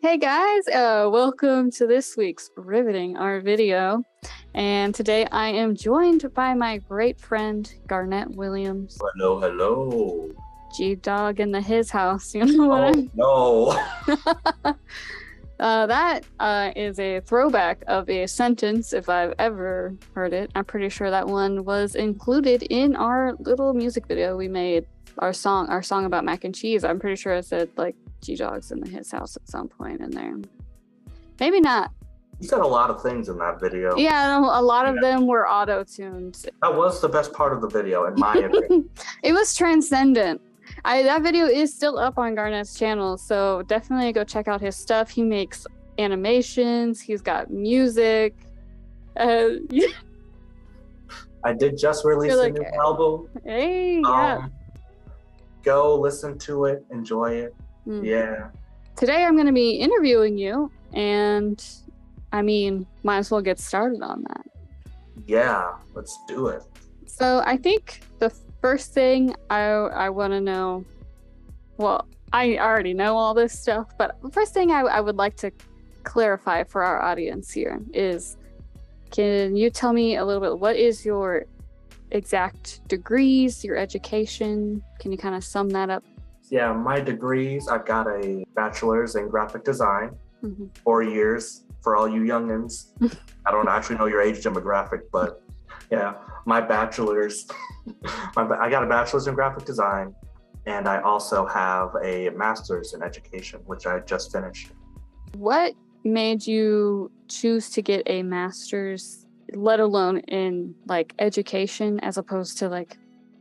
Hey guys, welcome to this week's Riveting Art video. And today I am joined by my great friend, Garnett Williams. Hello, hello. G-Dog in his house, you know what No. That is a throwback of a sentence if I've ever heard it. I'm pretty sure that one was included in our little music video we made, our song about mac and cheese. I'm pretty sure it said like G-Dog's in his house at some point in there. Maybe not. You said a lot of things in that video. Yeah, a lot of them were auto-tuned. That was the best part of the video, in my opinion. It was transcendent. That video is still up on Garnett's channel, so definitely go check out his stuff. He makes animations. He's got music. I did just release a new album. Hey, yeah. Go listen to it, enjoy it. Mm-hmm. Yeah. Today I'm going to be interviewing you, and I mean, might as well get started on that. Yeah, let's do it. So I think the first thing I want to know, well, I already know all this stuff, but the first thing I would like to clarify for our audience here is, can you tell me a little bit, what is your exact degrees, your education? Can you kind of sum that up? Yeah, my degrees, I've got a bachelor's in graphic design, 4 years for all you youngins. I don't actually know your age demographic, but yeah, my bachelor's, I got a bachelor's in graphic design, and I also have a master's in education, which I just finished. What made you choose to get a master's, let alone in like education, as opposed to like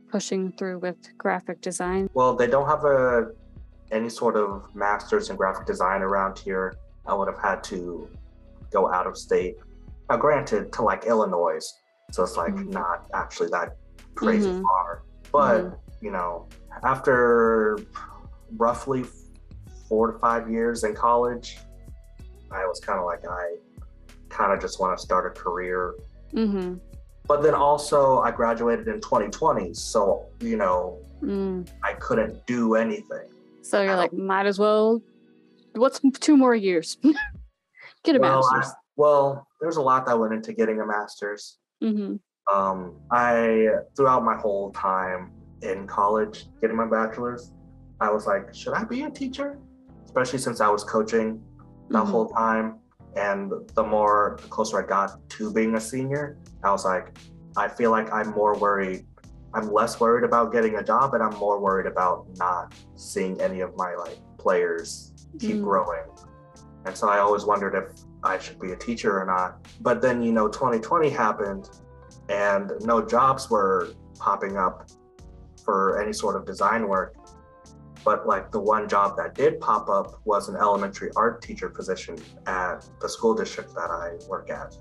pushing through with graphic design? Well, they don't have any sort of master's in graphic design around here. I would have had to go out of state. Now, granted, to like Illinois, so it's like not actually that crazy far. But you know, after roughly 4 to 5 years in college, I was kind of like, I kind of just want to start a career. But then also I graduated in 2020, so you know, I couldn't do anything. So you're like, might as well. What's 2 more years? Get a master's. Well, there's a lot that went into getting a master's. I throughout my whole time in college, getting my bachelor's, I was like, should I be a teacher? Especially since I was coaching the whole time. And the closer I got to being a senior, I was like, I feel like I'm less worried about getting a job, and I'm more worried about not seeing any of my like players keep growing. And so I always wondered if I should be a teacher or not. But then, you know, 2020 happened and no jobs were popping up for any sort of design work. But like the one job that did pop up was an elementary art teacher position at the school district that I work at.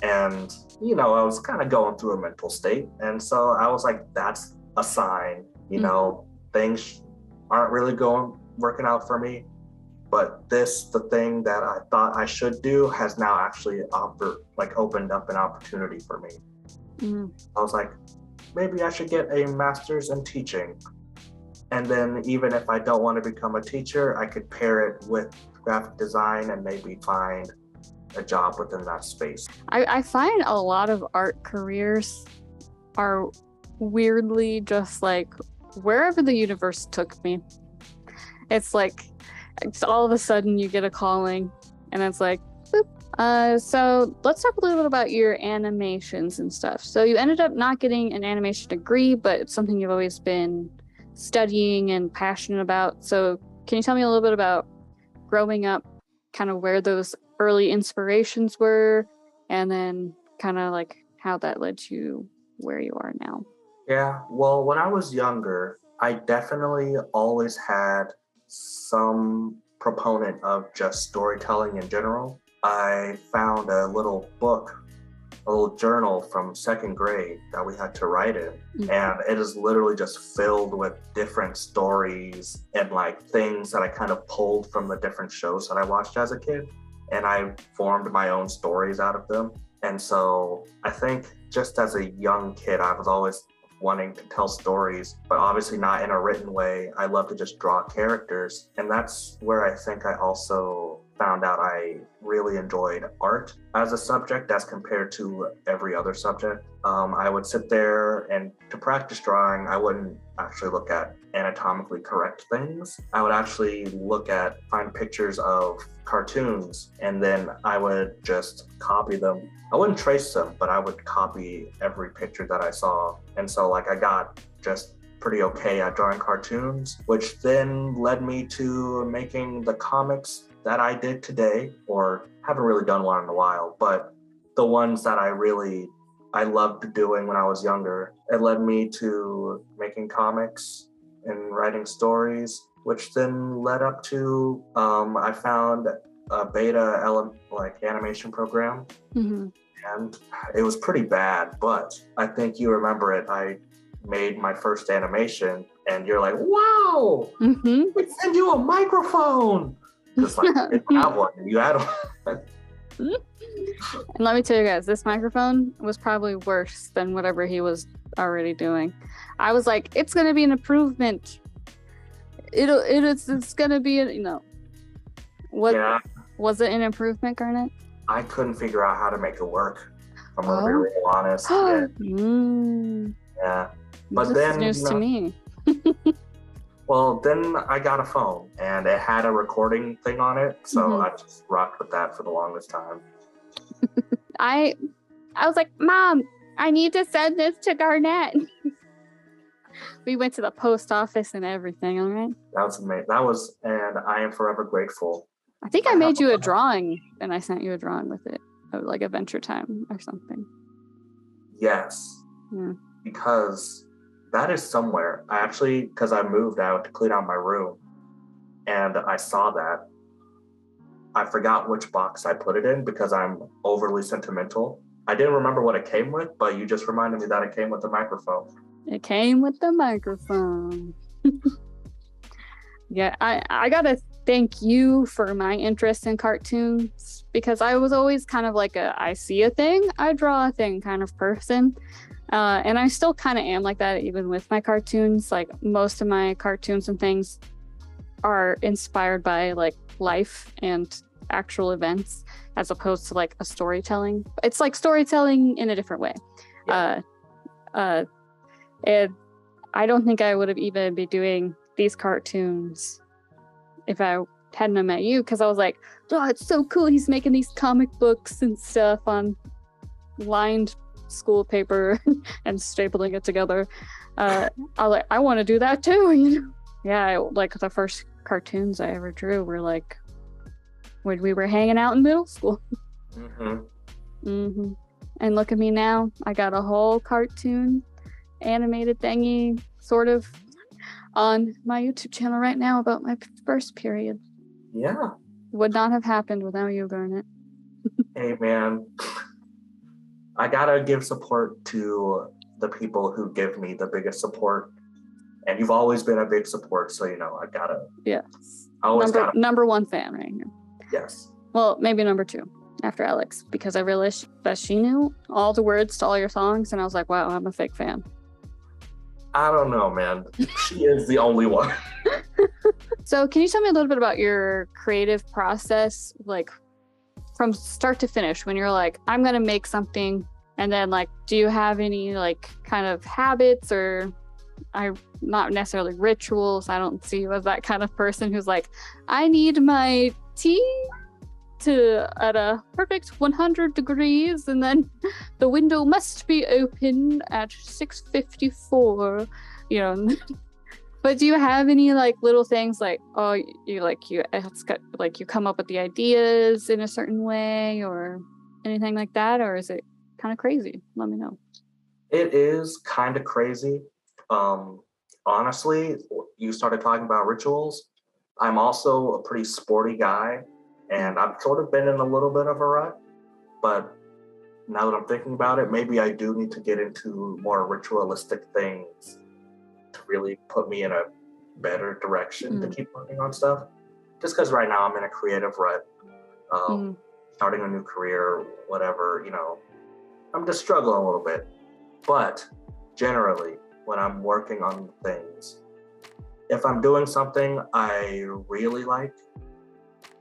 And, you know, I was kind of going through a mental state. And so I was like, that's a sign, you know, things aren't really working out for me. But the thing that I thought I should do has now actually opened up an opportunity for me. I was like, maybe I should get a master's in teaching. And then even if I don't want to become a teacher, I could pair it with graphic design and maybe find a job within that space. I find a lot of art careers are weirdly just like wherever the universe took me. It's like all of a sudden you get a calling and it's like, boop. So let's talk a little bit about your animations and stuff. So you ended up not getting an animation degree, but it's something you've always been studying and passionate about. So can you tell me a little bit about growing up, kind of where those early inspirations were, and then kind of like how that led to where you are now? Yeah, well, when I was younger, I definitely always had some proponent of just storytelling in general. I found a little book, a little journal from 2nd grade that we had to write in. And it is literally just filled with different stories and like things that I kind of pulled from the different shows that I watched as a kid. And I formed my own stories out of them. And so I think just as a young kid, I was always wanting to tell stories, but obviously not in a written way. I love to just draw characters. And that's where I think I also found out I really enjoyed art as a subject as compared to every other subject. I would sit there and to practice drawing, I wouldn't actually look at anatomically correct things. I would actually find pictures of cartoons, and then I would just copy them. I wouldn't trace them, but I would copy every picture that I saw. And so like I got just pretty okay at drawing cartoons, which then led me to making the comics that I did today, or haven't really done one in a while, but the ones that I loved doing when I was younger. It led me to making comics and writing stories, which then led up to I found a animation program, and it was pretty bad, but I think you remember it. I made my first animation, and you're like, "Wow, we send you a microphone." Just like you didn't have one, you had one. And let me tell you guys, this microphone was probably worse than whatever he was already doing. I was like, it's gonna be an improvement. It's gonna be was it an improvement, Garnett? I couldn't figure out how to make it work. I'm gonna be real honest. Yeah. But this then is news to me. Well, then I got a phone and it had a recording thing on it, so I just rocked with that for the longest time. I was like, Mom, I need to send this to Garnett. We went to the post office and everything, all right? That was amazing. And I am forever grateful. I think I made you a drawing and I sent you a drawing with it, like Adventure Time or something. Yes, because that is somewhere. Because I moved out to clean out my room and I saw that. I forgot which box I put it in because I'm overly sentimental. I didn't remember what it came with, but you just reminded me that it came with the microphone. It came with the microphone. Yeah, I gotta thank you for my interest in cartoons, because I was always kind of like I see a thing, I draw a thing kind of person. And I still kind of am like that even with my cartoons. Like most of my cartoons and things are inspired by like life and actual events as opposed to like a storytelling. It's like storytelling in a different way. Yeah. And I don't think I would have even been doing these cartoons if I hadn't met you, because I was like, oh, it's so cool. He's making these comic books and stuff on lined school paper and stapling it together. I want to do that too. Yeah, like the first cartoons I ever drew were like when we were hanging out in middle school. And look at me now. I got a whole cartoon animated thingy sort of on my YouTube channel right now about my first period. Yeah. Would not have happened without you, Garnett. Hey, man. I gotta give support to the people who give me the biggest support. And you've always been a big support, so I gotta. Yes. Number one fan right here. Yes. Well, maybe number two after Alex, because I realized that she knew all the words to all your songs, and I was like, wow, I'm a fake fan. I don't know, man. She is the only one. So can you tell me a little bit about your creative process, like from start to finish, when you're like, I'm going to make something, and then like, do you have any like kind of habits or not necessarily rituals? I don't see you as that kind of person who's like, I need my tea at a perfect 100 degrees, and then the window must be open at 6:54, But do you have any like little things like, oh, you come up with the ideas in a certain way or anything like that, or is it kind of crazy? Let me know. It is kind of crazy. Honestly, you started talking about rituals. I'm also a pretty sporty guy, and I've sort of been in a little bit of a rut, but now that I'm thinking about it, maybe I do need to get into more ritualistic things to really put me in a better direction to keep working on stuff. Just because right now I'm in a creative rut, starting a new career, whatever, I'm just struggling a little bit. But generally, when I'm working on things. If I'm doing something I really like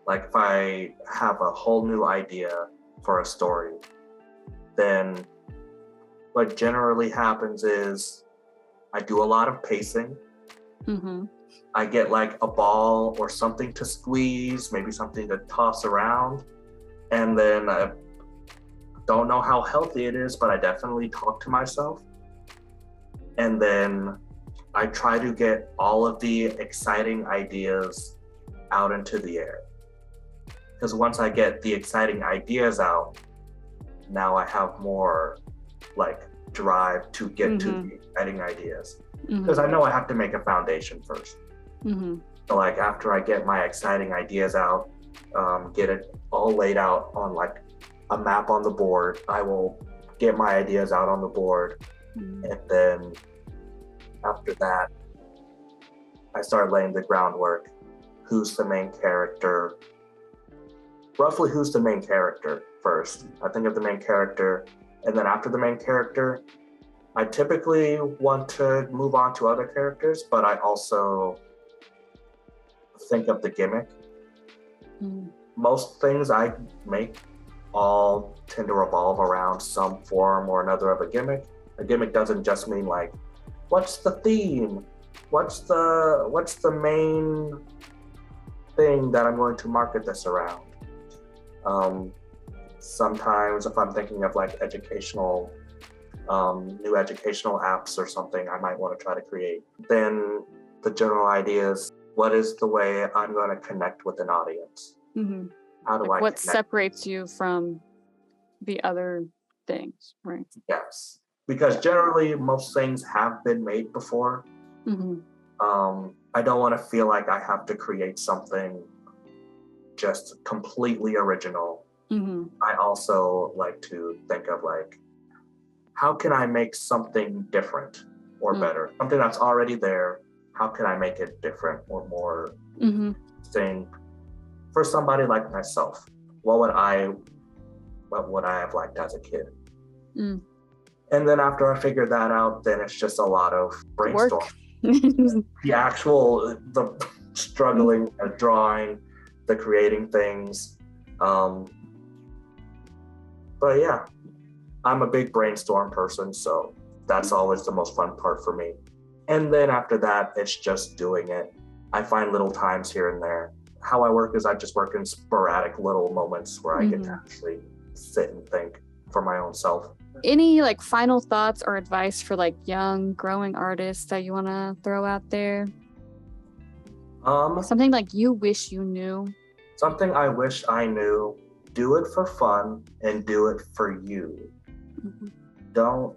if I have a whole new idea for a story, then what generally happens is I do a lot of pacing. Mm-hmm. I get like a ball or something to squeeze, maybe something to toss around. And then I don't know how healthy it is, but I definitely talk to myself. And then I try to get all of the exciting ideas out into the air. Because once I get the exciting ideas out, now I have more like drive to get to the exciting ideas. Because I know I have to make a foundation first. So like after I get my exciting ideas out, get it all laid out on like a map on the board, I will get my ideas out on the board. And then after that, I start laying the groundwork. Who's the main character? Roughly who's the main character first. I think of the main character, and then after the main character, I typically want to move on to other characters, but I also think of the gimmick. Most things I make all tend to revolve around some form or another of a gimmick. A gimmick doesn't just mean like, what's the theme? What's the main thing that I'm going to market this around? Sometimes if I'm thinking of like educational, new educational apps or something I might want to try to create, then the general idea is, what is the way I'm going to connect with an audience? How do I what connect? separates you from the other things, right? Yes, because generally most things have been made before. I don't want to feel like I have to create something just completely original. I also like to think of like, how can I make something different or better? Something that's already there, how can I make it different or more interesting for somebody like myself? What would I have liked as a kid? And then after I figure that out, then it's just a lot of brainstorm. The struggling, the drawing, the creating things. But yeah, I'm a big brainstorm person, so that's always the most fun part for me. And then after that, it's just doing it. I find little times here and there. How I work is I just work in sporadic little moments where I get to actually sit and think for my own self. Any like final thoughts or advice for like young growing artists that you want to throw out there? Something like you wish you knew. Something I wish I knew: do it for fun and do it for you. Don't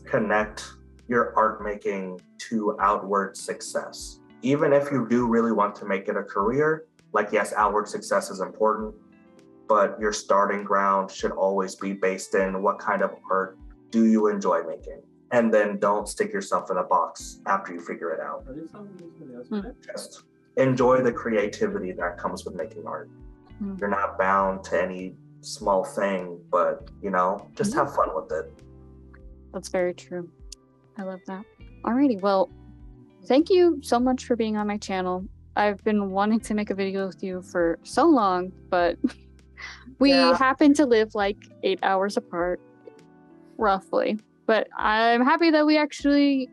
connect your art making to outward success. Even if you do really want to make it a career, like yes, outward success is important, but your starting ground should always be based in what kind of art do you enjoy making? And then don't stick yourself in a box after you figure it out. Just enjoy the creativity that comes with making art. You're not bound to any small thing, but just have fun with it. That's very true. I love that. Alrighty, well, thank you so much for being on my channel. I've been wanting to make a video with you for so long, but we happen to live like 8 hours apart, roughly. But I'm happy that we actually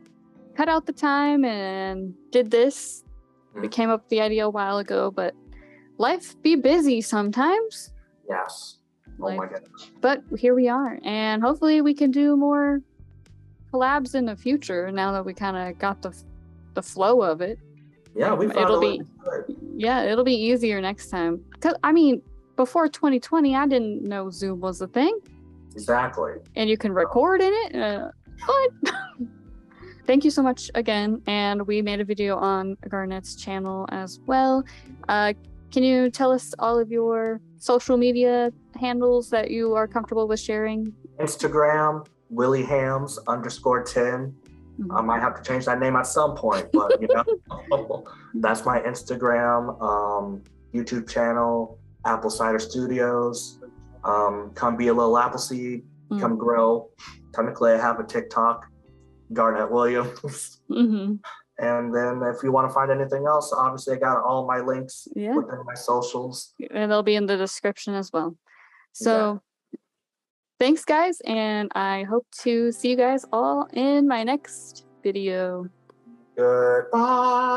cut out the time and did this. We came up with the idea a while ago, but life be busy sometimes. Yes. Oh my goodness. But here we are, and hopefully we can do more collabs in the future now that we kind of got the flow of it. Yeah, we found it'll be easier next time. Cause I mean, before 2020, I didn't know Zoom was a thing. Exactly. And you can record in it. What? Thank you so much again. And we made a video on Garnett's channel as well. Can you tell us all of your social media handles that you are comfortable with sharing? Instagram, WillyHams_10. I might have to change that name at some point, but that's my Instagram, YouTube channel, Apple Cider Studios. Come be a little Appleseed, come grow. Technically, I have a TikTok. Garnett Williams. Mm-hmm. And then if you want to find anything else, obviously I got all my links Yeah. within my socials. And they'll be in the description as well. So thanks, guys, and I hope to see you guys all in my next video. Goodbye.